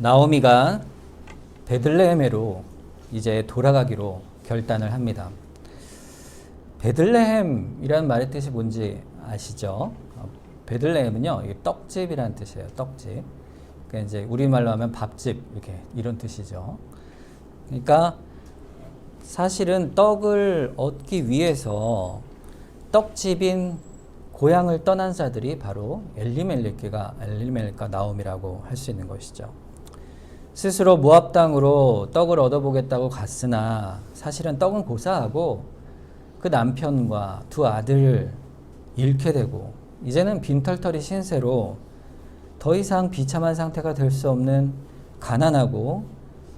나오미가 베들레헴으로 이제 돌아가기로 결단을 합니다. 베들레헴이라는 말의 뜻이 뭔지 아시죠? 베들레헴은요, 떡집이라는 뜻이에요. 떡집. 그러니까 이제 우리말로 하면 밥집 이렇게 이런 뜻이죠. 그러니까 사실은 떡을 얻기 위해서 떡집인 고향을 떠난 자들이 바로 엘리멜렉과 나오미라고 할 수 있는 것이죠. 스스로 모압 땅으로 떡을 얻어보겠다고 갔으나 사실은 떡은 고사하고 그 남편과 두 아들을 잃게 되고 이제는 빈털터리 신세로 더 이상 비참한 상태가 될 수 없는 가난하고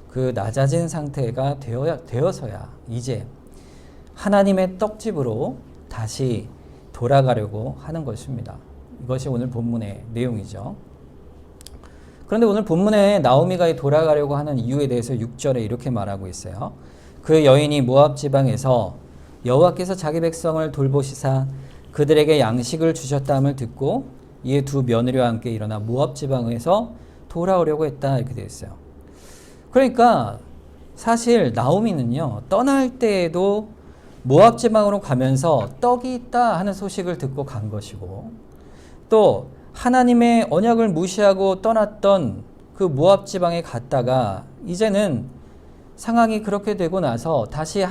그 낮아진 상태가 되어서야 이제 하나님의 떡집으로 다시 돌아가려고 하는 것입니다. 이것이 오늘 본문의 내용이죠. 그런데 오늘 본문에 나오미가 돌아가려고 하는 이유에 대해서 6절에 이렇게 말하고 있어요. 그 여인이 모압 지방에서 여호와께서 자기 백성을 돌보시사 그들에게 양식을 주셨다함을 듣고 이에 두 며느리와 함께 일어나 모압 지방에서 돌아오려고 했다 이렇게 되어 있어요. 그러니까 사실 나오미는요, 떠날 때에도 모압 지방으로 가면서 떡이 있다 하는 소식을 듣고 간 것이고, 또 하나님의 언약을 무시하고 떠났던 그 모압 지방에 갔다가 이제는 상황이 그렇게 되고 나서 다시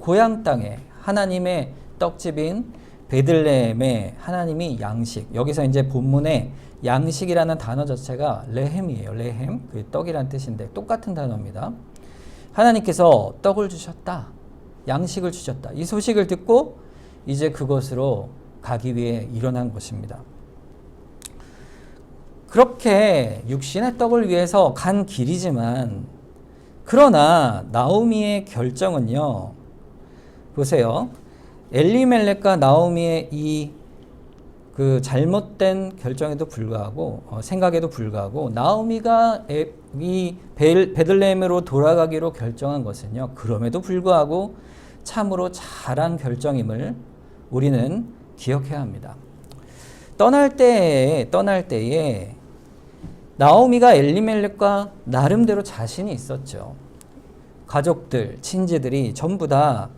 고향 땅에 하나님의 떡집인 베들레헴에 하나님이 양식, 여기서 이제 본문에 양식이라는 단어 자체가 레헴이에요. 레헴, 그 떡이란 뜻인데 똑같은 단어입니다. 하나님께서 떡을 주셨다, 양식을 주셨다, 이 소식을 듣고 이제 그곳으로 가기 위해 일어난 것입니다. 그렇게 육신의 떡을 위해서 간 길이지만, 그러나 나오미의 결정은요, 보세요. 엘리멜렉과 나오미의 이 그 잘못된 결정에도 불구하고, 생각에도 불구하고, 나오미가 이 베들레헴으로 돌아가기로 결정한 것은요, 그럼에도 불구하고 참으로 잘한 결정임을 우리는 기억해야 합니다. 떠날 때에 나오미가 엘리멜렉과 나름대로 자신이 있었죠. 가족들, 친지들이 전부 다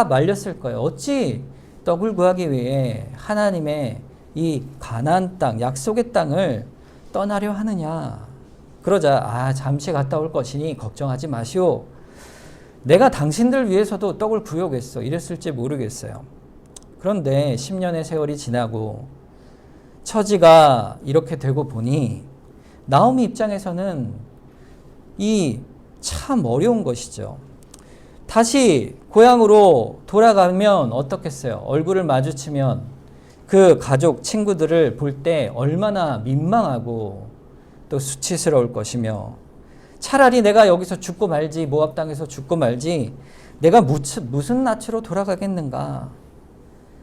말렸을 거예요. 어찌 떡을 구하기 위해 하나님의 이 가나안 땅, 약속의 땅을 떠나려 하느냐. 그러자 잠시 갔다 올 것이니 걱정하지 마시오. 내가 당신들 위해서도 떡을 구하겠어. 이랬을지 모르겠어요. 그런데 10년의 세월이 지나고 처지가 이렇게 되고 보니 나오미 입장에서는 이 참 어려운 것이죠. 다시 고향으로 돌아가면 어떻겠어요? 얼굴을 마주치면 그 가족, 친구들을 볼 때 얼마나 민망하고 또 수치스러울 것이며, 차라리 내가 여기서 죽고 말지, 모압 땅에서 죽고 말지, 내가 무슨 낯으로 돌아가겠는가.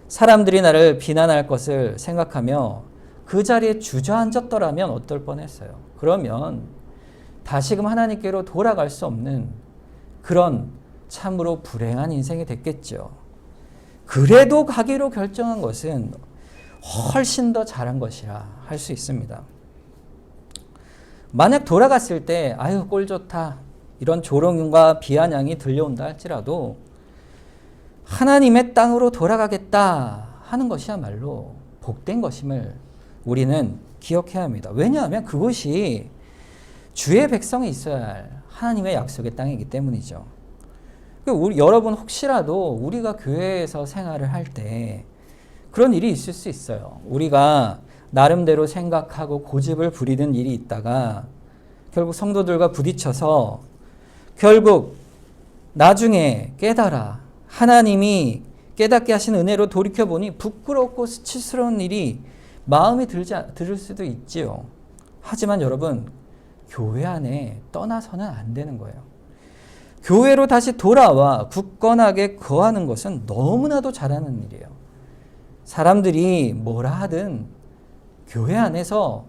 사람들이 나를 비난할 것을 생각하며 그 자리에 주저앉았더라면 어떨 뻔했어요. 그러면 다시금 하나님께로 돌아갈 수 없는 그런 참으로 불행한 인생이 됐겠죠. 그래도 가기로 결정한 것은 훨씬 더 잘한 것이라 할 수 있습니다. 만약 돌아갔을 때 아유 꼴 좋다 이런 조롱과 비아냥이 들려온다 할지라도 하나님의 땅으로 돌아가겠다 하는 것이야말로 복된 것임을 우리는 기억해야 합니다. 왜냐하면 그곳이 주의 백성이 있어야 할 하나님의 약속의 땅이기 때문이죠. 여러분 혹시라도 우리가 교회에서 생활을 할 때 그런 일이 있을 수 있어요. 우리가 나름대로 생각하고 고집을 부리는 일이 있다가 결국 성도들과 부딪혀서 결국 나중에 깨달아 하나님이 깨닫게 하신 은혜로 돌이켜보니 부끄럽고 수치스러운 일이 마음에 들을 수도 있지요. 하지만 여러분, 교회 안에 떠나서는 안 되는 거예요. 교회로 다시 돌아와 굳건하게 거하는 것은 너무나도 잘하는 일이에요. 사람들이 뭐라 하든 교회 안에서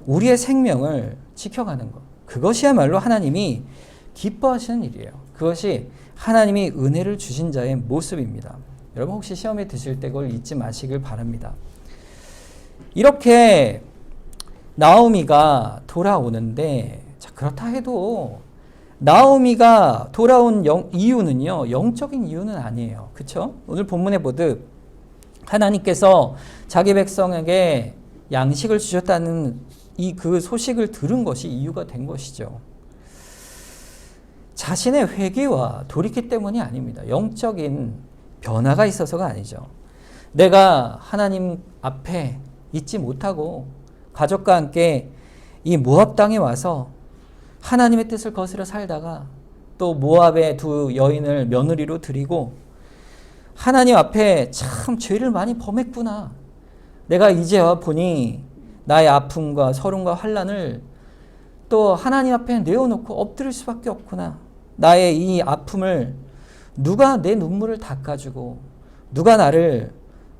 우리의 생명을 지켜가는 것, 그것이야말로 하나님이 기뻐하시는 일이에요. 그것이 하나님이 은혜를 주신 자의 모습입니다. 여러분 혹시 시험에 드실 때 그걸 잊지 마시길 바랍니다. 이렇게 나오미가 돌아오는데 자, 그렇다 해도 나오미가 돌아온 이유는요, 영적인 이유는 아니에요. 그렇죠? 오늘 본문에 보듯 하나님께서 자기 백성에게 양식을 주셨다는 그 소식을 들은 것이 이유가 된 것이죠. 자신의 회개와 돌이키 때문이 아닙니다. 영적인 변화가 있어서가 아니죠. 내가 하나님 앞에 있지 못하고 가족과 함께 이 모압 땅에 와서 하나님의 뜻을 거스려 살다가 또 모압의 두 여인을 며느리로 드리고 하나님 앞에 참 죄를 많이 범했구나. 내가 이제 와 보니 나의 아픔과 서름과 환난을 또 하나님 앞에 내어놓고 엎드릴 수밖에 없구나. 나의 이 아픔을 누가 내 눈물을 닦아주고 누가 나를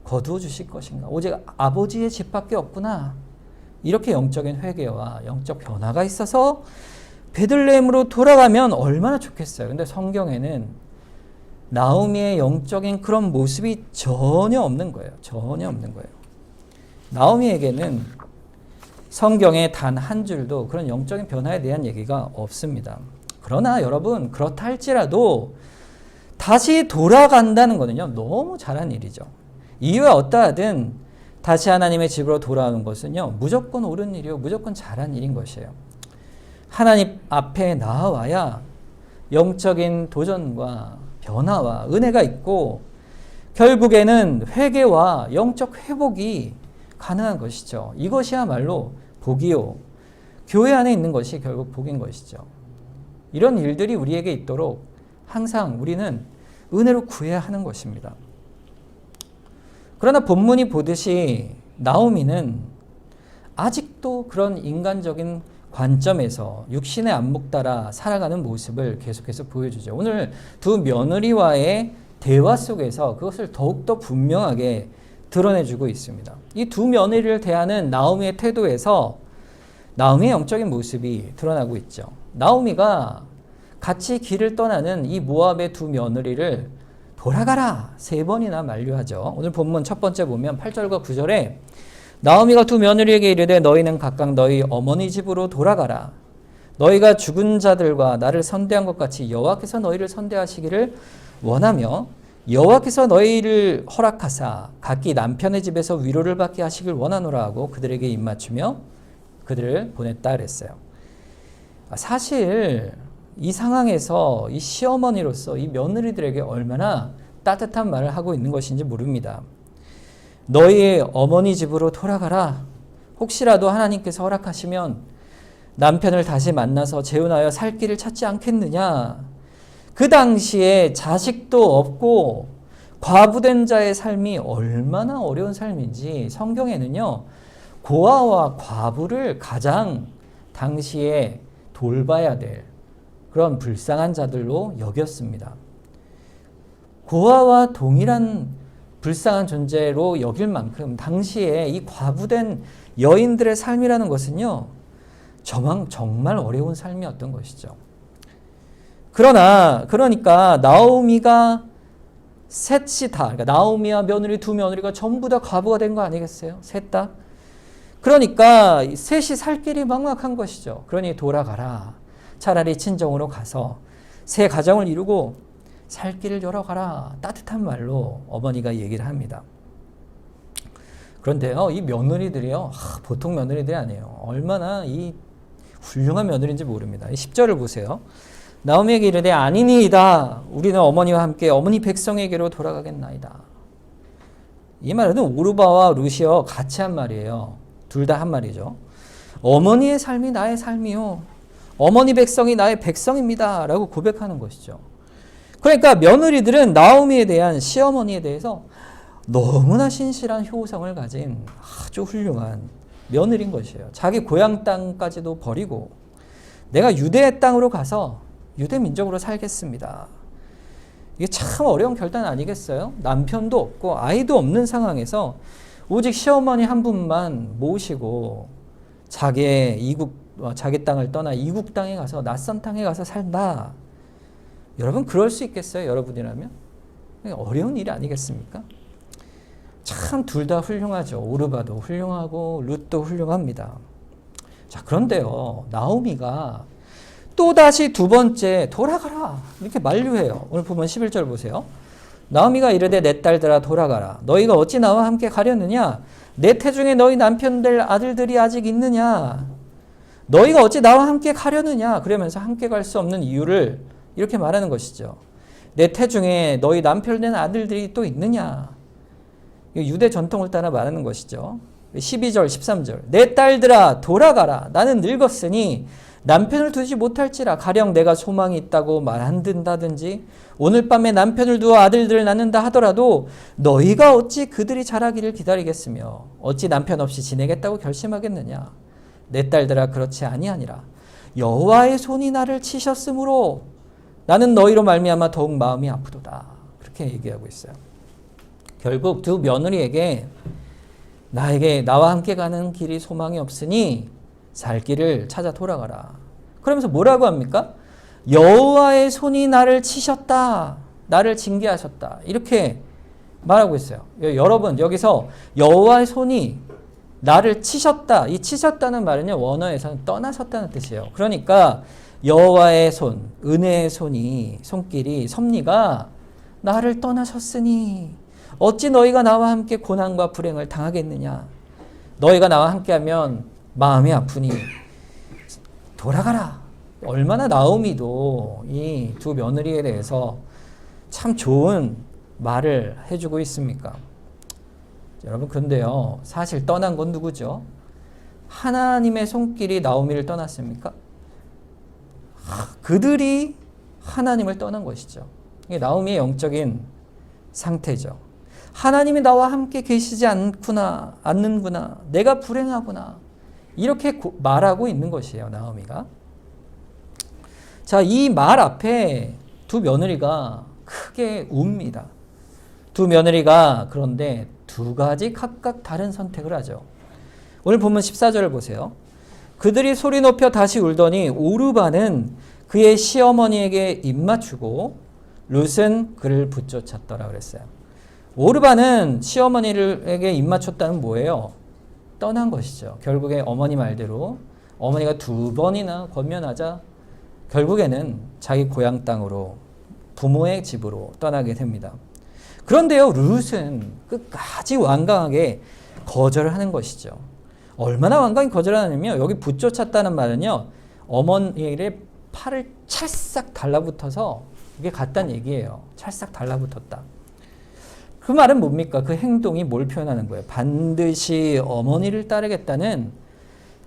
거두어 주실 것인가. 오직 아버지의 집밖에 없구나. 이렇게 영적인 회개와 영적 변화가 있어서 베들레헴으로 돌아가면 얼마나 좋겠어요. 근데 성경에는 나오미의 영적인 그런 모습이 전혀 없는 거예요. 전혀 없는 거예요. 나오미에게는 성경에 단 한 줄도 그런 영적인 변화에 대한 얘기가 없습니다. 그러나 여러분, 그렇다 할지라도 다시 돌아간다는 거는요, 너무 잘한 일이죠. 이유가 어떠하든 다시 하나님의 집으로 돌아오는 것은요, 무조건 옳은 일이요, 무조건 잘한 일인 것이에요. 하나님 앞에 나와야 영적인 도전과 변화와 은혜가 있고 결국에는 회개와 영적 회복이 가능한 것이죠. 이것이야말로 복이요. 교회 안에 있는 것이 결국 복인 것이죠. 이런 일들이 우리에게 있도록 항상 우리는 은혜로 구해야 하는 것입니다. 그러나 본문이 보듯이 나오미는 아직도 그런 인간적인 관점에서 육신의 안목 따라 살아가는 모습을 계속해서 보여주죠. 오늘 두 며느리와의 대화 속에서 그것을 더욱더 분명하게 드러내주고 있습니다. 이 두 며느리를 대하는 나오미의 태도에서 나오미의 영적인 모습이 드러나고 있죠. 나오미가 같이 길을 떠나는 이 모압의 두 며느리를 돌아가라 3번이나 만류하죠. 오늘 본문 첫 번째 보면 8절과 9절에 나오미가 두 며느리에게 이르되 너희는 각각 너희 어머니 집으로 돌아가라. 너희가 죽은 자들과 나를 선대한 것 같이 여호와께서 너희를 선대하시기를 원하며 여호와께서 너희를 허락하사 각기 남편의 집에서 위로를 받게 하시길 원하노라 하고 그들에게 입맞추며 그들을 보냈다 그랬어요. 사실 이 상황에서 이 시어머니로서 이 며느리들에게 얼마나 따뜻한 말을 하고 있는 것인지 모릅니다. 너희의 어머니 집으로 돌아가라. 혹시라도 하나님께서 허락하시면 남편을 다시 만나서 재혼하여 살 길을 찾지 않겠느냐. 그 당시에 자식도 없고 과부된 자의 삶이 얼마나 어려운 삶인지 성경에는요, 고아와 과부를 가장 당시에 돌봐야 될 그런 불쌍한 자들로 여겼습니다. 고아와 동일한 불쌍한 존재로 여길 만큼 당시에 이 과부된 여인들의 삶이라는 것은요, 정말 어려운 삶이었던 것이죠. 그러니까 나오미가 셋이 다, 그러니까 나오미와 며느리 두 며느리가 전부 다 과부가 된 거 아니겠어요? 셋 다. 그러니까 셋이 살 길이 막막한 것이죠. 그러니 돌아가라. 차라리 친정으로 가서 새 가정을 이루고 살 길을 열어가라. 따뜻한 말로 어머니가 얘기를 합니다. 그런데요, 이 며느리들이요, 보통 며느리들이 아니에요. 얼마나 이 훌륭한 며느리인지 모릅니다. 10절을 보세요. 나오미에게 이르되 아니니이다. 우리는 어머니와 함께 어머니 백성에게로 돌아가겠나이다. 이 말은 오르바와 루시어 같이 한 말이에요. 둘 다 한 말이죠. 어머니의 삶이 나의 삶이요. 어머니 백성이 나의 백성입니다. 라고 고백하는 것이죠. 그러니까 며느리들은 나오미에 대한 시어머니에 대해서 너무나 신실한 효성을 가진 아주 훌륭한 며느리인 것이에요. 자기 고향 땅까지도 버리고 내가 유대의 땅으로 가서 유대 민족으로 살겠습니다. 이게 참 어려운 결단 아니겠어요? 남편도 없고 아이도 없는 상황에서 오직 시어머니 한 분만 모시고 자기 땅을 떠나 이국 땅에 가서 낯선 땅에 가서 산다. 여러분 그럴 수 있겠어요? 여러분이라면? 어려운 일이 아니겠습니까? 참 둘 다 훌륭하죠. 오르바도 훌륭하고 룻도 훌륭합니다. 자, 그런데요, 나오미가 또다시 두 번째 돌아가라 이렇게 만류해요. 오늘 보면 11절 보세요. 나오미가 이르되 내 딸들아 돌아가라. 너희가 어찌 나와 함께 가려느냐? 내 태중에 너희 남편들 아들들이 아직 있느냐? 너희가 어찌 나와 함께 가려느냐? 그러면서 함께 갈 수 없는 이유를 이렇게 말하는 것이죠. 내 태중에 너희 남편 된 아들들이 또 있느냐? 유대 전통을 따라 말하는 것이죠. 12절 13절 내 딸들아 돌아가라. 나는 늙었으니 남편을 두지 못할지라. 가령 내가 소망이 있다고 말 안 듣는다든지 오늘 밤에 남편을 두어 아들들을 낳는다 하더라도 너희가 어찌 그들이 자라기를 기다리겠으며 어찌 남편 없이 지내겠다고 결심하겠느냐. 내 딸들아 그렇지 아니하니라. 여호와의 손이 나를 치셨으므로 나는 너희로 말미암아 더욱 마음이 아프도다. 그렇게 얘기하고 있어요. 결국 두 며느리에게 나와 함께 가는 길이 소망이 없으니 살 길을 찾아 돌아가라. 그러면서 뭐라고 합니까? 여호와의 손이 나를 치셨다. 나를 징계하셨다. 이렇게 말하고 있어요. 여러분 여기서 여호와의 손이 나를 치셨다. 이 치셨다는 말은요. 원어에서는 떠나셨다는 뜻이에요. 그러니까 여호와의 손, 은혜의 손길이 섭리가 나를 떠나셨으니 어찌 너희가 나와 함께 고난과 불행을 당하겠느냐. 너희가 나와 함께하면 마음이 아프니 돌아가라. 얼마나 나오미도 이 두 며느리에 대해서 참 좋은 말을 해주고 있습니까? 여러분 그런데요. 사실 떠난 건 누구죠? 하나님의 손길이 나오미를 떠났습니까? 그들이 하나님을 떠난 것이죠. 이게 나오미의 영적인 상태죠. 하나님이 나와 함께 계시지 않는구나. 내가 불행하구나. 이렇게 말하고 있는 것이에요. 나오미가. 자, 이 말 앞에 두 며느리가 크게 웁니다. 두 며느리가 그런데 두 가지 각각 다른 선택을 하죠. 오늘 보면 14절을 보세요. 그들이 소리 높여 다시 울더니 오르바는 그의 시어머니에게 입맞추고 룻은 그를 붙쫓았더라 그랬어요. 오르바는 시어머니에게 입맞췄다는 뭐예요? 떠난 것이죠. 결국에 어머니 말대로 어머니가 두 번이나 권면하자 결국에는 자기 고향 땅으로 부모의 집으로 떠나게 됩니다. 그런데요, 룻은 끝까지 완강하게 거절을 하는 것이죠. 얼마나 완강히 거절하냐면요, 여기 붙쫓았다는 말은요, 어머니의 팔을 찰싹 달라붙어서 이게 같다는 얘기예요. 찰싹 달라붙었다. 그 말은 뭡니까? 그 행동이 뭘 표현하는 거예요? 반드시 어머니를 따르겠다는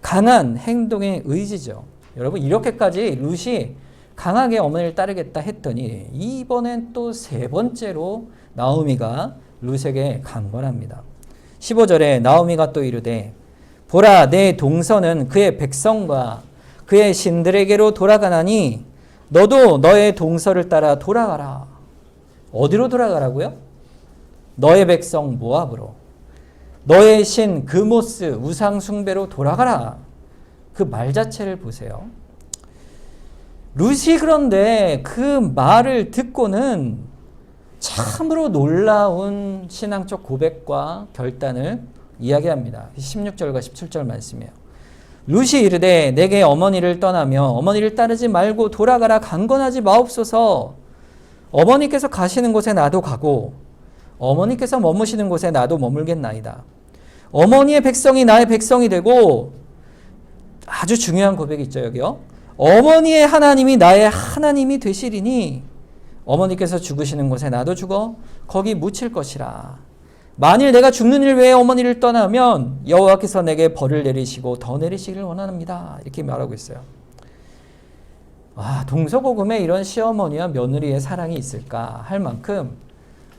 강한 행동의 의지죠. 여러분, 이렇게까지 룻이 강하게 어머니를 따르겠다 했더니 이번엔 또 세 번째로 나오미가 룻에게 강권합니다. 15절에 나오미가 또 이르되 보라, 내 동서는 그의 백성과 그의 신들에게로 돌아가나니 너도 너의 동서를 따라 돌아가라. 어디로 돌아가라고요? 너의 백성 모압으로, 너의 신 그모스 우상 숭배로 돌아가라. 그 말 자체를 보세요. 룻이 그런데 그 말을 듣고는 참으로 놀라운 신앙적 고백과 결단을 이야기합니다. 16절과 17절 말씀이에요. 룻이 이르되 내게 어머니를 떠나며 어머니를 따르지 말고 돌아가라. 강건하지 마옵소서. 어머니께서 가시는 곳에 나도 가고 어머니께서 머무시는 곳에 나도 머물겠나이다. 어머니의 백성이 나의 백성이 되고, 아주 중요한 고백이 있죠, 여기요. 어머니의 하나님이 나의 하나님이 되시리니 어머니께서 죽으시는 곳에 나도 죽어 거기 묻힐 것이라. 만일 내가 죽는 일 외에 어머니를 떠나면 여호와께서 내게 벌을 내리시고 더 내리시기를 원합니다. 이렇게 말하고 있어요. 동서고금에 이런 시어머니와 며느리의 사랑이 있을까 할 만큼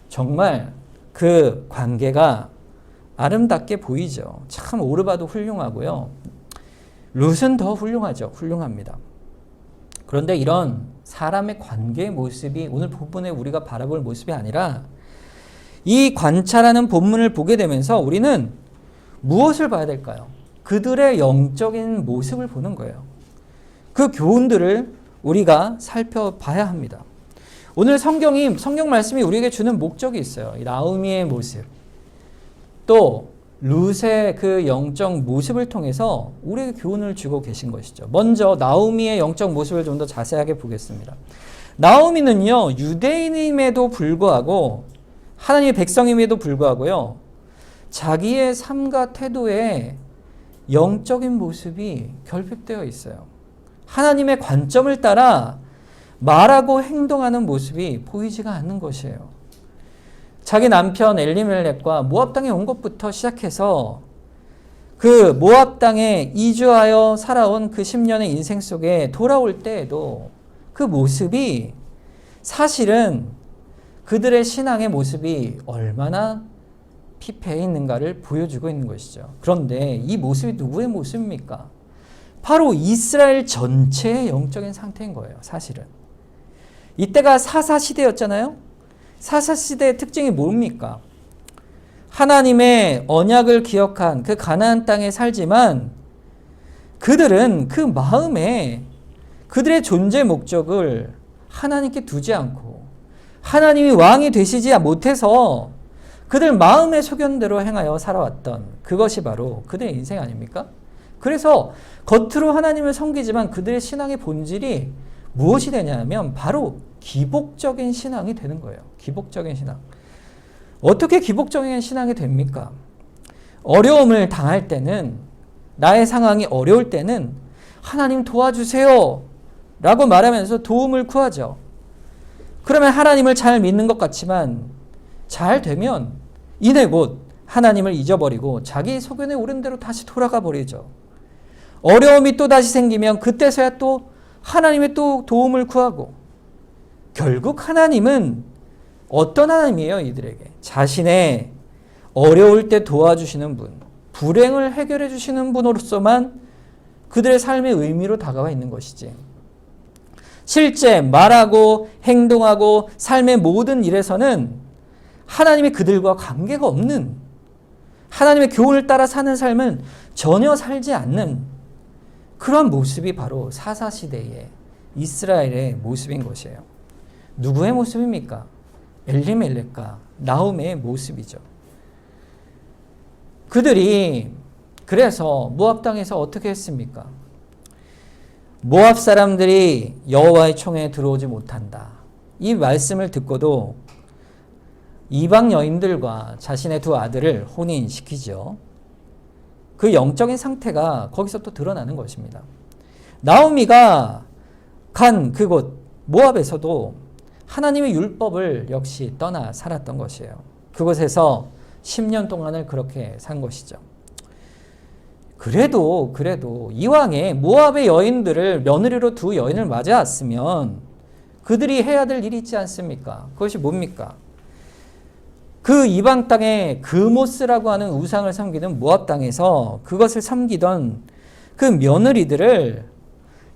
정말 그 관계가 아름답게 보이죠. 참 오르바도 훌륭하고요. 룻은 더 훌륭하죠. 훌륭합니다. 그런데 이런 사람의 관계의 모습이 오늘 본문에 우리가 바라볼 모습이 아니라 이 관찰하는 본문을 보게 되면서 우리는 무엇을 봐야 될까요? 그들의 영적인 모습을 보는 거예요. 그 교훈들을 우리가 살펴봐야 합니다. 오늘 성경 말씀이 우리에게 주는 목적이 있어요. 이 나오미의 모습, 또 룻의 그 영적 모습을 통해서 우리에게 교훈을 주고 계신 것이죠. 먼저 나오미의 영적 모습을 좀 더 자세하게 보겠습니다. 나오미는요, 유대인임에도 불구하고 하나님의 백성임에도 불구하고요, 자기의 삶과 태도에 영적인 모습이 결핍되어 있어요. 하나님의 관점을 따라 말하고 행동하는 모습이 보이지가 않는 것이에요. 자기 남편 엘리멜렉과 모압 땅에 온 것부터 시작해서 그 모압 땅에 이주하여 살아온 그 10년의 인생 속에 돌아올 때에도 그 모습이 사실은 그들의 신앙의 모습이 얼마나 피폐해 있는가를 보여주고 있는 것이죠. 그런데 이 모습이 누구의 모습입니까? 바로 이스라엘 전체의 영적인 상태인 거예요. 사실은. 이때가 사사시대였잖아요. 사사시대의 특징이 뭡니까? 하나님의 언약을 기억한 그 가나안 땅에 살지만 그들은 그 마음에 그들의 존재 목적을 하나님께 두지 않고 하나님이 왕이 되시지 못해서 그들 마음의 소견대로 행하여 살아왔던 그것이 바로 그들의 인생 아닙니까? 그래서 겉으로 하나님을 섬기지만 그들의 신앙의 본질이 무엇이 되냐면 바로 기복적인 신앙이 되는 거예요. 기복적인 신앙. 어떻게 기복적인 신앙이 됩니까? 어려움을 당할 때는, 나의 상황이 어려울 때는 하나님 도와주세요 라고 말하면서 도움을 구하죠. 그러면 하나님을 잘 믿는 것 같지만 잘 되면 이내 곧 하나님을 잊어버리고 자기 소견에 오른 대로 다시 돌아가 버리죠. 어려움이 또 다시 생기면 그때서야 또 하나님의 또 도움을 구하고, 결국 하나님은 어떤 하나님이에요? 이들에게 자신의 어려울 때 도와주시는 분, 불행을 해결해 주시는 분으로서만 그들의 삶의 의미로 다가와 있는 것이지, 실제 말하고 행동하고 삶의 모든 일에서는 하나님이 그들과 관계가 없는, 하나님의 교훈을 따라 사는 삶은 전혀 살지 않는 그런 모습이 바로 사사시대의 이스라엘의 모습인 것이에요. 누구의 모습입니까? 엘리멜렉과 나오미의 모습이죠. 그들이 그래서 모압 땅에서 어떻게 했습니까? 모압 사람들이 여호와의 총에 들어오지 못한다. 이 말씀을 듣고도 이방 여인들과 자신의 두 아들을 혼인시키죠. 그 영적인 상태가 거기서 또 드러나는 것입니다. 나오미가 간 그곳 모압에서도 하나님의 율법을 역시 떠나 살았던 것이에요. 그곳에서 10년 동안을 그렇게 산 것이죠. 그래도 이왕에 모압의 여인들을 며느리로 두 여인을 맞아왔으면 그들이 해야 될 일이 있지 않습니까? 그것이 뭡니까? 그 이방 땅에 그모스라고 하는 우상을 섬기는 모압 땅에서 그것을 섬기던 그 며느리들을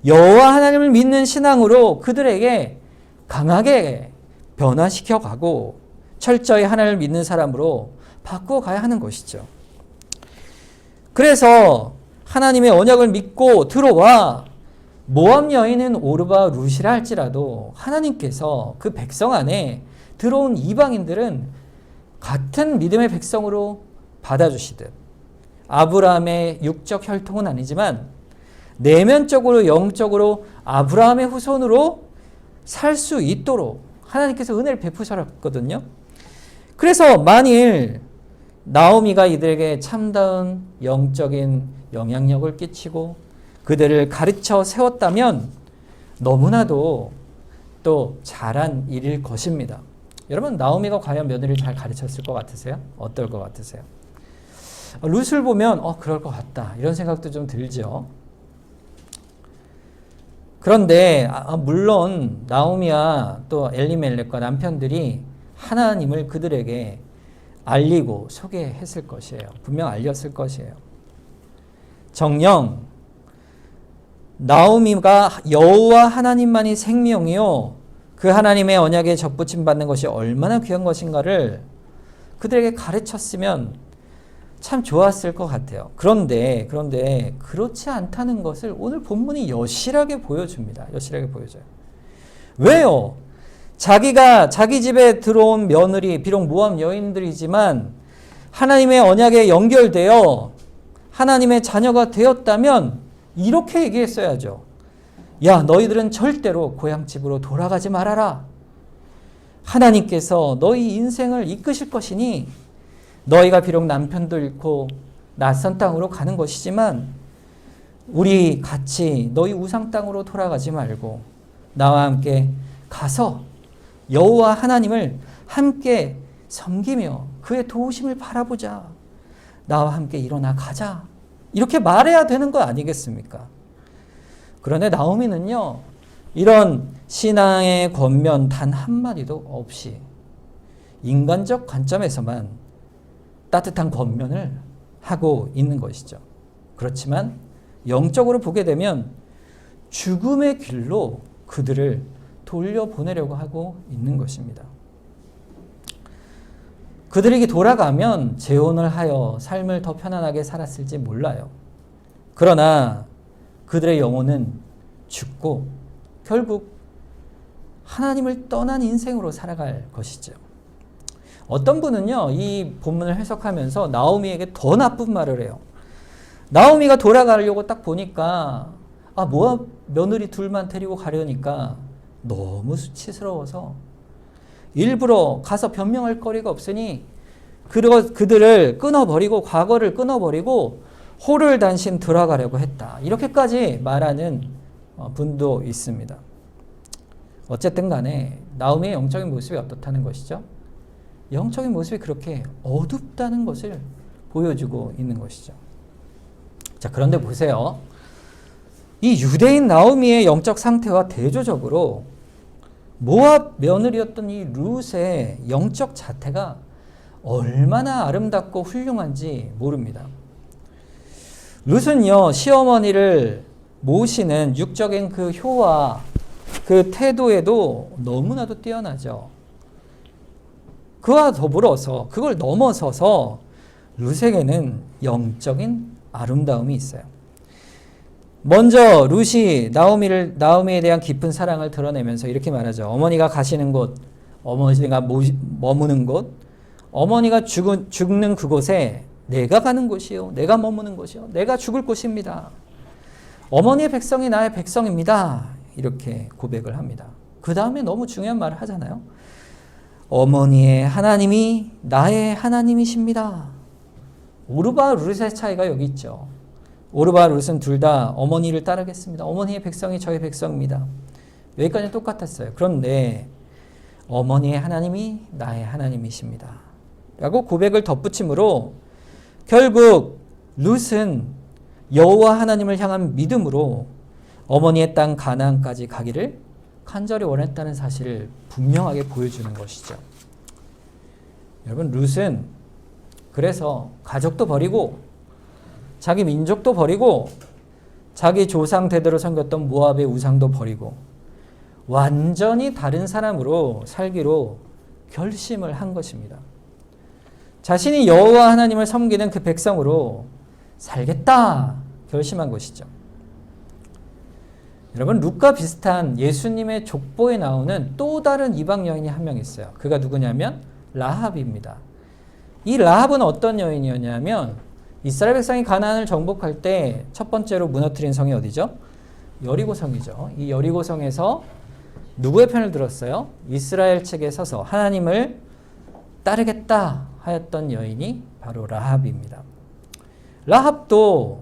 여호와 하나님을 믿는 신앙으로 그들에게 강하게 변화시켜 가고 철저히 하나님을 믿는 사람으로 바꾸어 가야 하는 것이죠. 그래서 하나님의 언약을 믿고 들어와 모압 여인은 오르바 룻이라 할지라도 하나님께서 그 백성 안에 들어온 이방인들은 같은 믿음의 백성으로 받아주시듯 아브라함의 육적 혈통은 아니지만 내면적으로 영적으로 아브라함의 후손으로 살 수 있도록 하나님께서 은혜를 베푸셨거든요. 그래서 만일 나오미가 이들에게 참다운 영적인 영향력을 끼치고 그들을 가르쳐 세웠다면 너무나도 또 잘한 일일 것입니다. 여러분, 나오미가 과연 며느리를 잘 가르쳤을 것 같으세요? 어떨 것 같으세요? 룻을 보면 그럴 것 같다 이런 생각도 좀 들죠. 그런데 물론 나오미와 또 엘리멜렉과 남편들이 하나님을 그들에게 알리고 소개했을 것이에요. 분명 알렸을 것이에요. 정녕 나오미가 여호와 하나님만이 생명이요 그 하나님의 언약에 접붙임 받는 것이 얼마나 귀한 것인가를 그들에게 가르쳤으면 참 좋았을 것 같아요. 그런데 그렇지 않다는 것을 오늘 본문이 여실하게 보여줍니다. 여실하게 보여줘요. 왜요? 자기가 자기 집에 들어온 며느리, 비록 모압 여인들이지만 하나님의 언약에 연결되어 하나님의 자녀가 되었다면 이렇게 얘기했어야죠. 야, 너희들은 절대로 고향집으로 돌아가지 말아라. 하나님께서 너희 인생을 이끄실 것이니 너희가 비록 남편도 잃고 낯선 땅으로 가는 것이지만 우리 같이 너희 우상 땅으로 돌아가지 말고 나와 함께 가서 여호와 하나님을 함께 섬기며 그의 도우심을 바라보자. 나와 함께 일어나 가자. 이렇게 말해야 되는 거 아니겠습니까? 그런데 나오미는요, 이런 신앙의 권면 단 한마디도 없이 인간적 관점에서만 따뜻한 권면을 하고 있는 것이죠. 그렇지만 영적으로 보게 되면 죽음의 길로 그들을 돌려보내려고 하고 있는 것입니다. 그들에게 돌아가면 재혼을 하여 삶을 더 편안하게 살았을지 몰라요. 그러나 그들의 영혼은 죽고 결국 하나님을 떠난 인생으로 살아갈 것이죠. 어떤 분은요, 이 본문을 해석하면서 나오미에게 더 나쁜 말을 해요. 나오미가 돌아가려고 딱 보니까 모압 며느리 둘만 데리고 가려니까 너무 수치스러워서 일부러 가서 변명할 거리가 없으니 그들을 끊어버리고 과거를 끊어버리고 호를 단신 들어가려고 했다. 이렇게까지 말하는 분도 있습니다. 어쨌든 간에 나오미의 영적인 모습이 어떻다는 것이죠? 영적인 모습이 그렇게 어둡다는 것을 보여주고 있는 것이죠. 자, 그런데 보세요. 이 유대인 나오미의 영적 상태와 대조적으로 모압 며느리였던 이 룻의 영적 자태가 얼마나 아름답고 훌륭한지 모릅니다. 룻은요, 시어머니를 모시는 육적인 그 효와 그 태도에도 너무나도 뛰어나죠. 그와 더불어서 그걸 넘어서서 룻에게는 영적인 아름다움이 있어요. 먼저 룻이 나오미에 대한 깊은 사랑을 드러내면서 이렇게 말하죠. 어머니가 가시는 곳, 어머니가 머무는 곳, 어머니가 죽는 그곳에 내가 가는 곳이요, 내가 머무는 곳이요, 내가 죽을 곳입니다. 어머니의 백성이 나의 백성입니다. 이렇게 고백을 합니다. 그 다음에 너무 중요한 말을 하잖아요. 어머니의 하나님이 나의 하나님이십니다. 오르바와 룻의 차이가 여기 있죠. 오르바와 룻은 둘 다 어머니를 따르겠습니다. 어머니의 백성이 저의 백성입니다. 여기까지는 똑같았어요. 그런데 어머니의 하나님이 나의 하나님이십니다. 라고 고백을 덧붙임으로 결국 룻은 여호와 하나님을 향한 믿음으로 어머니의 땅 가나안까지 가기를 간절히 원했다는 사실을 분명하게 보여주는 것이죠. 여러분, 룻은 그래서 가족도 버리고 자기 민족도 버리고 자기 조상 대대로 섬겼던 모압의 우상도 버리고 완전히 다른 사람으로 살기로 결심을 한 것입니다. 자신이 여호와 하나님을 섬기는 그 백성으로 살겠다 결심한 것이죠. 여러분, 룻과 비슷한 예수님의 족보에 나오는 또 다른 이방 여인이 한 명 있어요. 그가 누구냐면 라합입니다. 이 라합은 어떤 여인이었냐면 이스라엘 백성이 가나안을 정복할 때 첫 번째로 무너뜨린 성이 어디죠? 여리고성이죠. 이 여리고성에서 누구의 편을 들었어요? 이스라엘 측에 서서 하나님을 따르겠다 하였던 여인이 바로 라합입니다. 라합도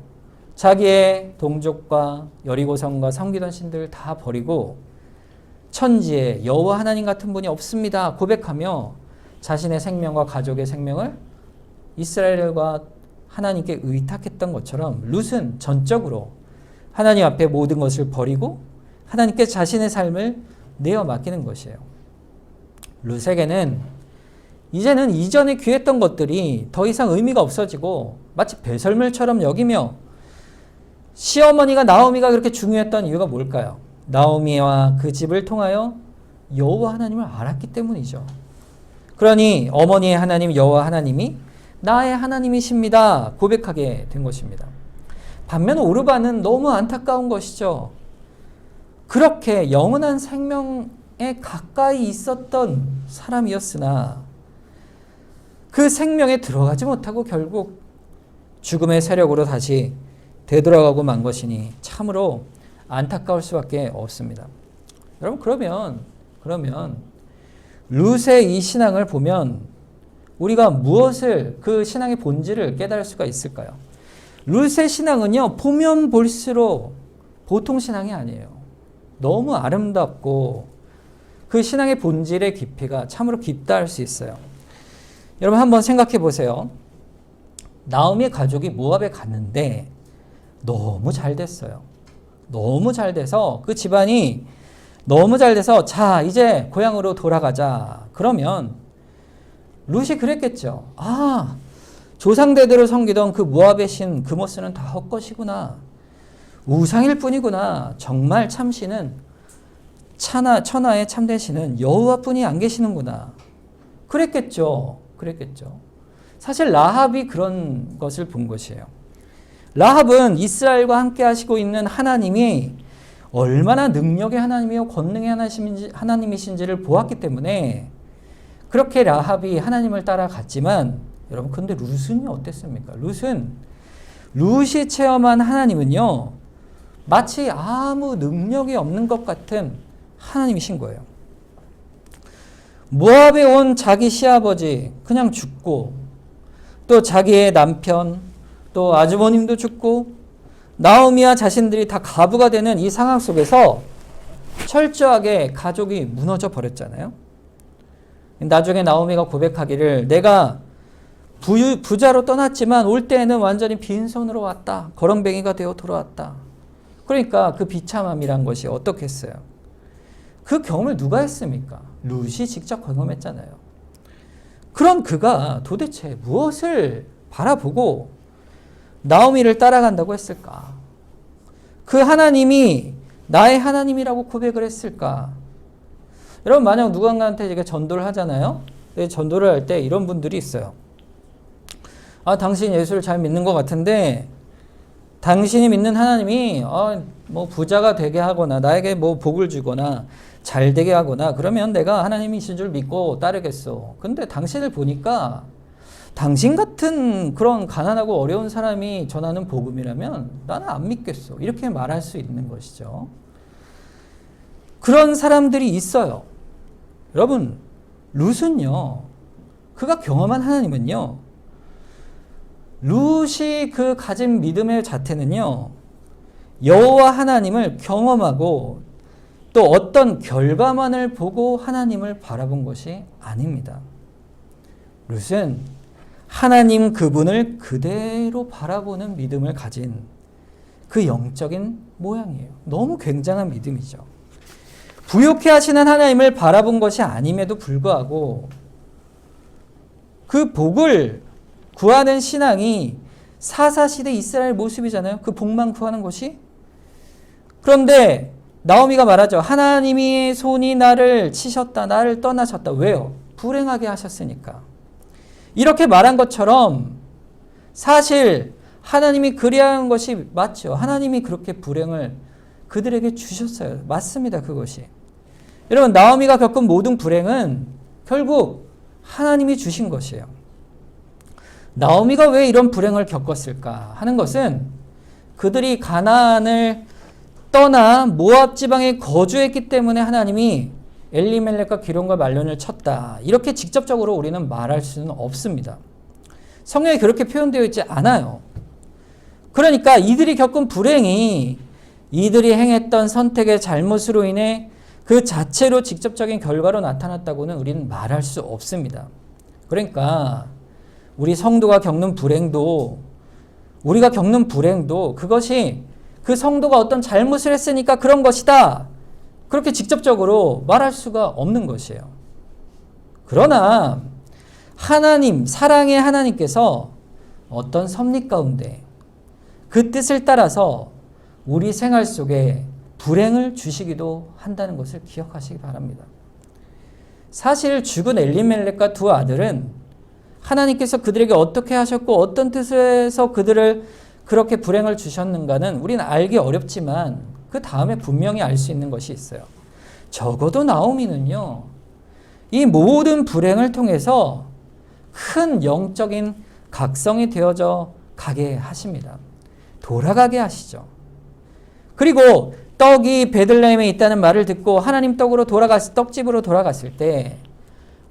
자기의 동족과 여리고성과 섬기던 신들을 다 버리고 천지에 여호와 하나님 같은 분이 없습니다 고백하며 자신의 생명과 가족의 생명을 이스라엘과 하나님께 의탁했던 것처럼 룻은 전적으로 하나님 앞에 모든 것을 버리고 하나님께 자신의 삶을 내어 맡기는 것이에요. 룻에게는 이제는 이전에 귀했던 것들이 더 이상 의미가 없어지고 마치 배설물처럼 여기며 시어머니가 나오미가 그렇게 중요했던 이유가 뭘까요? 나오미와 그 집을 통하여 여호와 하나님을 알았기 때문이죠. 그러니 어머니의 하나님 여호와 하나님이 나의 하나님이십니다 고백하게 된 것입니다. 반면 오르바는 너무 안타까운 것이죠. 그렇게 영원한 생명에 가까이 있었던 사람이었으나 그 생명에 들어가지 못하고 결국 죽음의 세력으로 다시 되돌아가고 만 것이니 참으로 안타까울 수밖에 없습니다. 여러분 그러면 룻의 이 신앙을 보면 우리가 무엇을 그 신앙의 본질을 깨달을 수가 있을까요? 룻의 신앙은요 보면 볼수록 보통 신앙이 아니에요. 너무 아름답고 그 신앙의 본질의 깊이가 참으로 깊다 할 수 있어요. 여러분 한번 생각해 보세요. 나오미의 가족이 모압에 갔는데 너무 잘 됐어요. 너무 잘 돼서 그 집안이 너무 잘 돼서 자 이제 고향으로 돌아가자. 그러면 룻이 그랬겠죠. 아 조상대대로 섬기던 그 모압의 신 그모스는 다 헛것이구나. 우상일 뿐이구나. 정말 참신은 천하의 참된 신은 여호와뿐이 안 계시는구나. 그랬겠죠. 사실 라합이 그런 것을 본 것이에요. 라합은 이스라엘과 함께 하시고 있는 하나님이 얼마나 능력의 하나님이요 권능의 하나님이신지를 보았기 때문에 그렇게 라합이 하나님을 따라갔지만 여러분 근데 룻은 어땠습니까? 룻이 체험한 하나님은요 마치 아무 능력이 없는 것 같은 하나님이신 거예요. 모압에 온 자기 시아버지 그냥 죽고 또 자기의 남편 또 아주버님도 죽고 나오미와 자신들이 다 가부가 되는 이 상황 속에서 철저하게 가족이 무너져 버렸잖아요. 나중에 나오미가 고백하기를 내가 부자로 떠났지만 올 때에는 완전히 빈손으로 왔다. 거렁뱅이가 되어 돌아왔다. 그러니까 그 비참함이란 것이 어떻겠어요? 그 경험을 누가 했습니까? 룻이 직접 경험했잖아요. 그런 그가 도대체 무엇을 바라보고 나오미를 따라간다고 했을까? 그 하나님이 나의 하나님이라고 고백을 했을까? 여러분 만약 누군가한테 제가 전도를 하잖아요. 전도를 할 때 이런 분들이 있어요. 아 당신 예수를 잘 믿는 것 같은데 당신이 믿는 하나님이 뭐 부자가 되게 하거나 나에게 뭐 복을 주거나 잘 되게 하거나 그러면 내가 하나님이신 줄 믿고 따르겠어. 근데 당신을 보니까 당신 같은 그런 가난하고 어려운 사람이 전하는 복음이라면 나는 안 믿겠어. 이렇게 말할 수 있는 것이죠. 그런 사람들이 있어요. 여러분, 룻은요, 그가 경험한 하나님은요, 룻이 그 가진 믿음의 자태는요, 여호와 하나님을 경험하고 또 어떤 결과만을 보고 하나님을 바라본 것이 아닙니다. 룻은 하나님 그분을 그대로 바라보는 믿음을 가진 그 영적인 모양이에요. 너무 굉장한 믿음이죠. 부욕해 하시는 하나님을 바라본 것이 아님에도 불구하고 그 복을 구하는 신앙이 사사시대 이스라엘 모습이잖아요. 그 복만 구하는 것이. 그런데 나오미가 말하죠. 하나님이 손이 나를 치셨다. 나를 떠나셨다. 왜요? 불행하게 하셨으니까. 이렇게 말한 것처럼 사실 하나님이 그리한 것이 맞죠. 하나님이 그렇게 불행을 그들에게 주셨어요. 맞습니다. 그것이. 여러분 나오미가 겪은 모든 불행은 결국 하나님이 주신 것이에요. 나오미가 왜 이런 불행을 겪었을까 하는 것은 그들이 가나안을 떠나 모압 지방에 거주했기 때문에 하나님이 엘리멜렉과 기론과 말론을 쳤다. 이렇게 직접적으로 우리는 말할 수는 없습니다. 성경에 그렇게 표현되어 있지 않아요. 그러니까 이들이 겪은 불행이 이들이 행했던 선택의 잘못으로 인해 그 자체로 직접적인 결과로 나타났다고는 우리는 말할 수 없습니다. 그러니까 우리 성도가 겪는 불행도 우리가 겪는 불행도 그것이 그 성도가 어떤 잘못을 했으니까 그런 것이다. 그렇게 직접적으로 말할 수가 없는 것이에요. 그러나 하나님, 사랑의 하나님께서 어떤 섭리 가운데 그 뜻을 따라서 우리 생활 속에 불행을 주시기도 한다는 것을 기억하시기 바랍니다. 사실 죽은 엘리멜렉과 두 아들은 하나님께서 그들에게 어떻게 하셨고 어떤 뜻에서 그들을 그렇게 불행을 주셨는가는 우리는 알기 어렵지만 그 다음에 분명히 알 수 있는 것이 있어요. 적어도 나오미는요, 이 모든 불행을 통해서 큰 영적인 각성이 되어져 가게 하십니다. 돌아가게 하시죠. 그리고 떡이 베들레헴에 있다는 말을 듣고 하나님 떡집으로 돌아갔을 때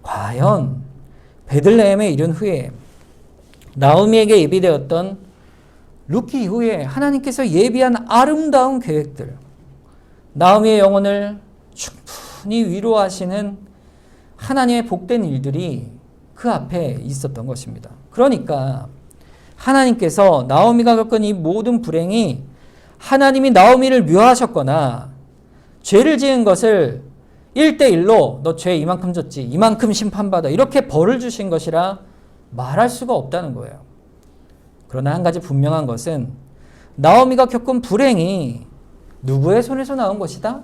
과연 베들레헴에 이른 후에 나오미에게 예비되었던 룻기 이후에 하나님께서 예비한 아름다운 계획들, 나오미의 영혼을 충분히 위로하시는 하나님의 복된 일들이 그 앞에 있었던 것입니다. 그러니까 하나님께서 나오미가 겪은 이 모든 불행이 하나님이 나오미를 묘하셨거나 죄를 지은 것을 1대1로 너 죄 이만큼 졌지, 이만큼 심판받아, 이렇게 벌을 주신 것이라 말할 수가 없다는 거예요. 그러나 한 가지 분명한 것은 나오미가 겪은 불행이 누구의 손에서 나온 것이다?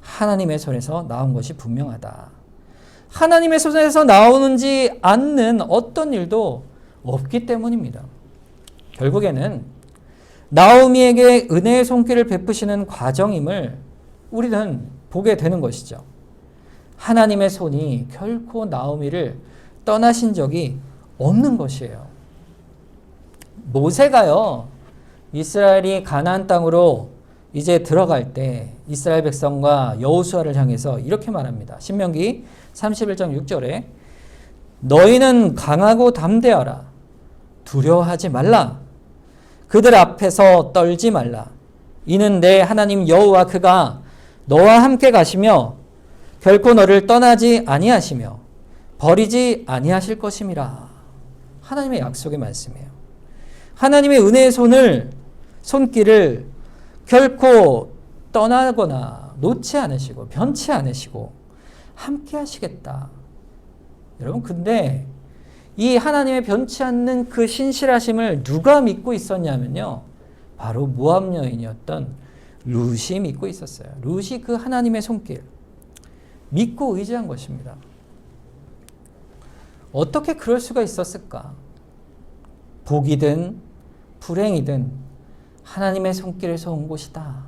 하나님의 손에서 나온 것이 분명하다. 하나님의 손에서 나오는지 않는 어떤 일도 없기 때문입니다. 결국에는 나오미에게 은혜의 손길을 베푸시는 과정임을 우리는 보게 되는 것이죠. 하나님의 손이 결코 나오미를 떠나신 적이 없는 것이에요. 모세가요, 이스라엘이 가나안 땅으로 이제 들어갈 때 이스라엘 백성과 여호수아를 향해서 이렇게 말합니다. 신명기 31장 6절에 너희는 강하고 담대하라. 두려워하지 말라. 그들 앞에서 떨지 말라. 이는 내 하나님 여호와 그가 너와 함께 가시며 결코 너를 떠나지 아니하시며 버리지 아니하실 것임이라. 하나님의 약속의 말씀이에요. 하나님의 은혜의 손길을 결코 떠나거나 놓지 않으시고 변치 않으시고 함께 하시겠다. 여러분, 근데 이 하나님의 변치 않는 그 신실하심을 누가 믿고 있었냐면요, 바로 모압 여인이었던 룻이 믿고 있었어요. 룻이 그 하나님의 손길 믿고 의지한 것입니다. 어떻게 그럴 수가 있었을까? 복이든 불행이든 하나님의 손길에서 온 것이다.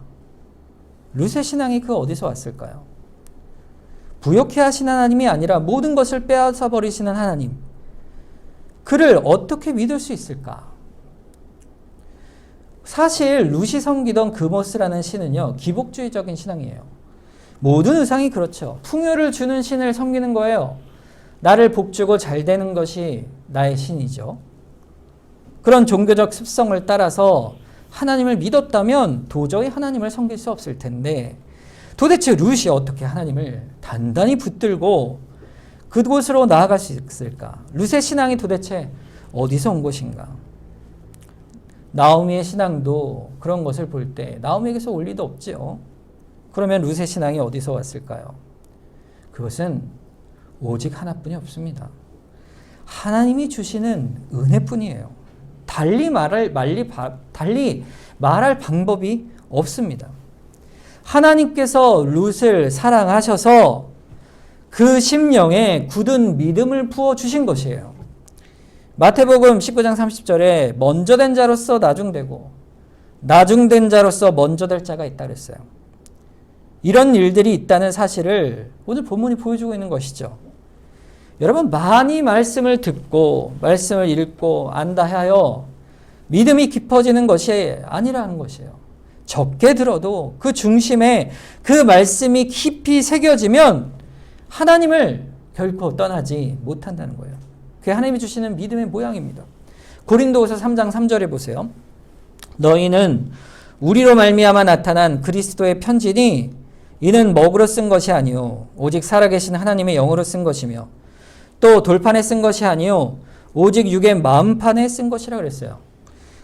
룻의 신앙이 그 어디서 왔을까요? 부욕해 하시는 하나님이 아니라 모든 것을 빼앗아 버리시는 하나님, 그를 어떻게 믿을 수 있을까? 사실 룻이 섬기던 그모스라는 신은요, 기복주의적인 신앙이에요. 모든 우상이 그렇죠. 풍요를 주는 신을 섬기는 거예요. 나를 복주고 잘 되는 것이 나의 신이죠. 그런 종교적 습성을 따라서 하나님을 믿었다면 도저히 하나님을 섬길 수 없을 텐데, 도대체 룻이 어떻게 하나님을 단단히 붙들고 그곳으로 나아갈 수 있을까? 룻의 신앙이 도대체 어디서 온 것인가? 나오미의 신앙도 그런 것을 볼 때 나오미에게서 올 리도 없지요. 그러면 룻의 신앙이 어디서 왔을까요? 그것은 오직 하나뿐이 없습니다. 하나님이 주시는 은혜뿐이에요. 달리 말할 방법이 없습니다. 하나님께서 룻을 사랑하셔서 그 심령에 굳은 믿음을 부어주신 것이에요. 마태복음 19장 30절에 먼저 된 자로서 나중되고 나중된 자로서 먼저 될 자가 있다 그랬어요. 이런 일들이 있다는 사실을 오늘 본문이 보여주고 있는 것이죠. 여러분, 많이 말씀을 듣고 말씀을 읽고 안다 하여 믿음이 깊어지는 것이 아니라는 것이에요. 적게 들어도 그 중심에 그 말씀이 깊이 새겨지면 하나님을 결코 떠나지 못한다는 거예요. 그게 하나님이 주시는 믿음의 모양입니다. 고린도후서 3장 3절에 보세요. 너희는 우리로 말미암아 나타난 그리스도의 편지니 이는 먹으로 쓴 것이 아니요 오직 살아계신 하나님의 영으로 쓴 것이며 또 돌판에 쓴 것이 아니요 오직 육의 마음판에 쓴 것이라 그랬어요.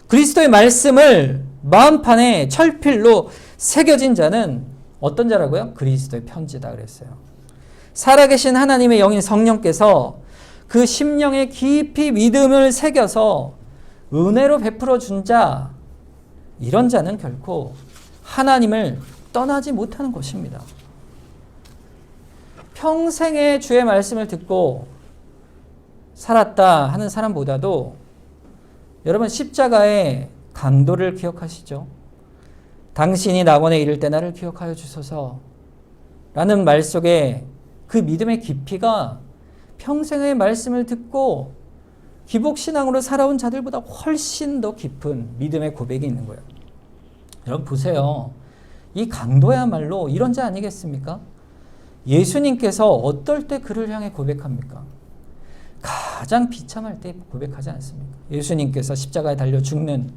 그리스도의 말씀을 마음판에 철필로 새겨진 자는 어떤 자라고요? 그리스도의 편지다 그랬어요. 살아계신 하나님의 영인 성령께서 그 심령에 깊이 믿음을 새겨서 은혜로 베풀어 준 자, 이런 자는 결코 하나님을 떠나지 못하는 것입니다. 평생에 주의 말씀을 듣고 살았다 하는 사람보다도 여러분 십자가의 강도를 기억하시죠? 당신이 낙원에 이를 때 나를 기억하여 주소서 라는 말 속에 그 믿음의 깊이가 평생의 말씀을 듣고 기복신앙으로 살아온 자들보다 훨씬 더 깊은 믿음의 고백이 있는 거예요. 여러분 보세요. 이 강도야말로 이런 자 아니겠습니까? 예수님께서 어떨 때 그를 향해 고백합니까? 가장 비참할 때 고백하지 않습니까? 예수님께서 십자가에 달려 죽는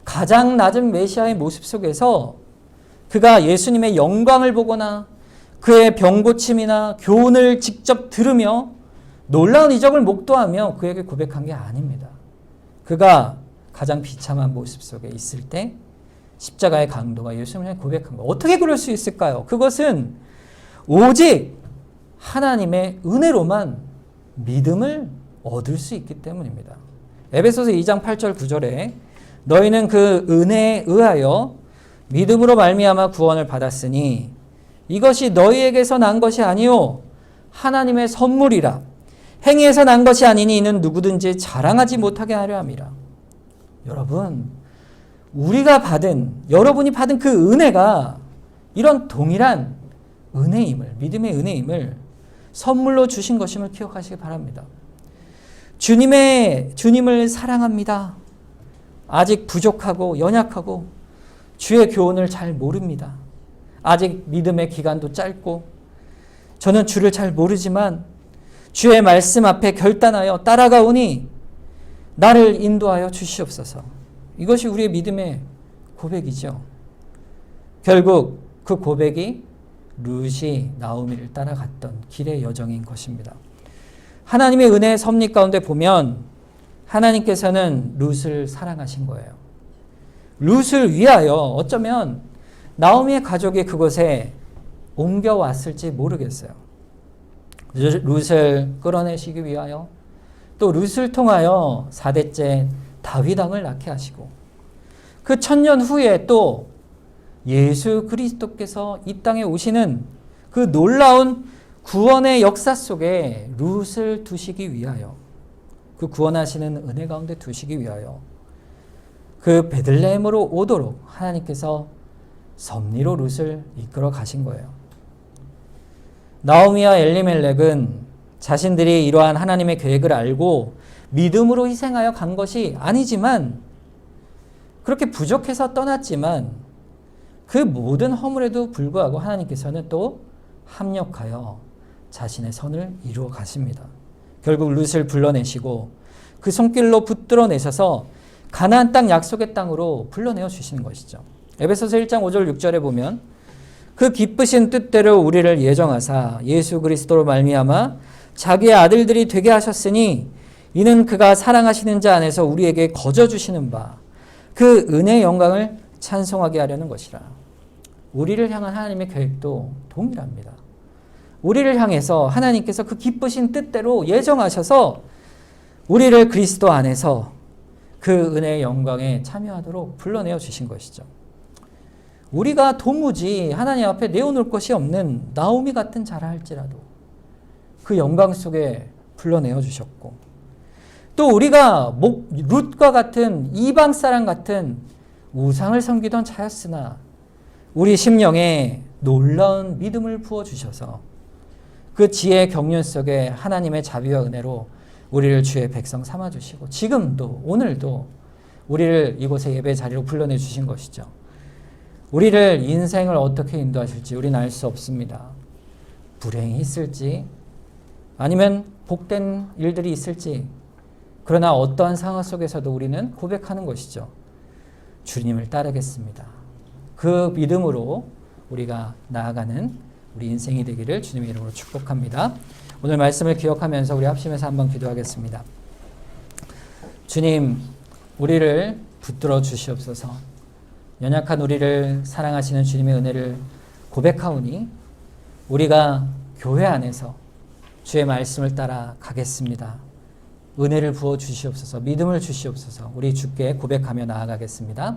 가장 낮은 메시아의 모습 속에서 그가 예수님의 영광을 보거나 그의 병고침이나 교훈을 직접 들으며 놀라운 이적을 목도하며 그에게 고백한 게 아닙니다. 그가 가장 비참한 모습 속에 있을 때 십자가의 강도가 예수님을 향해 고백한 거. 어떻게 그럴 수 있을까요? 그것은 오직 하나님의 은혜로만 믿음을 얻을 수 있기 때문입니다. 에베소서 2장 8절 9절에 너희는 그 은혜에 의하여 믿음으로 말미암아 구원을 받았으니 이것이 너희에게서 난 것이 아니요 하나님의 선물이라. 행위에서 난 것이 아니니 이는 누구든지 자랑하지 못하게 하려 함이라. 여러분, 여러분이 받은 그 은혜가 이런 동일한 은혜임을, 믿음의 은혜임을 선물로 주신 것임을 기억하시기 바랍니다. 주님을 사랑합니다. 아직 부족하고 연약하고 주의 교훈을 잘 모릅니다. 아직 믿음의 기간도 짧고 저는 주를 잘 모르지만 주의 말씀 앞에 결단하여 따라가오니 나를 인도하여 주시옵소서. 이것이 우리의 믿음의 고백이죠. 결국 그 고백이 룻이 나오미를 따라갔던 길의 여정인 것입니다. 하나님의 은혜의 섭리 가운데 보면 하나님께서는 룻을 사랑하신 거예요. 룻을 위하여 어쩌면 나오미의 가족이 그곳에 옮겨왔을지 모르겠어요. 룻을 끌어내시기 위하여 또 룻을 통하여 4대째 다윗 왕을 낳게 하시고 그 1000년 후에 또 예수 그리스도께서 이 땅에 오시는 그 놀라운 구원의 역사 속에 룻을 두시기 위하여 그 구원하시는 은혜 가운데 두시기 위하여 그 베들레헴으로 오도록 하나님께서 섭리로 룻을 이끌어 가신 거예요. 나오미와 엘리멜렉은 자신들이 이러한 하나님의 계획을 알고 믿음으로 희생하여 간 것이 아니지만 그렇게 부족해서 떠났지만 그 모든 허물에도 불구하고 하나님께서는 또 합력하여 자신의 선을 이루어 가십니다. 결국 룻을 불러내시고 그 손길로 붙들어 내셔서 가나안 땅 약속의 땅으로 불러내어 주시는 것이죠. 에베소서 1장 5절 6절에 보면 그 기쁘신 뜻대로 우리를 예정하사 예수 그리스도로 말미암아 자기의 아들들이 되게 하셨으니 이는 그가 사랑하시는 자 안에서 우리에게 거저 주시는 바 그 은혜의 영광을 찬송하게 하려는 것이라. 우리를 향한 하나님의 계획도 동일합니다. 우리를 향해서 하나님께서 그 기쁘신 뜻대로 예정하셔서 우리를 그리스도 안에서 그 은혜의 영광에 참여하도록 불러내어 주신 것이죠. 우리가 도무지 하나님 앞에 내어놓을 것이 없는 나오미 같은 자라 할지라도 그 영광 속에 불러내어 주셨고 또 우리가 룻과 같은 이방 사람 같은 우상을 섬기던 자였으나 우리 심령에 놀라운 믿음을 부어주셔서 그 지혜의 경륜 속에 하나님의 자비와 은혜로 우리를 주의 백성 삼아주시고 지금도 오늘도 우리를 이곳의 예배 자리로 불러내 주신 것이죠. 우리를 인생을 어떻게 인도하실지 우리는 알 수 없습니다. 불행이 있을지 아니면 복된 일들이 있을지 그러나 어떠한 상황 속에서도 우리는 고백하는 것이죠. 주님을 따르겠습니다. 그 믿음으로 우리가 나아가는 우리 인생이 되기를 주님의 이름으로 축복합니다. 오늘 말씀을 기억하면서 우리 합심해서 한번 기도하겠습니다. 주님, 우리를 붙들어 주시옵소서. 연약한 우리를 사랑하시는 주님의 은혜를 고백하오니 우리가 교회 안에서 주의 말씀을 따라 가겠습니다. 은혜를 부어 주시옵소서. 믿음을 주시옵소서. 우리 주께 고백하며 나아가겠습니다.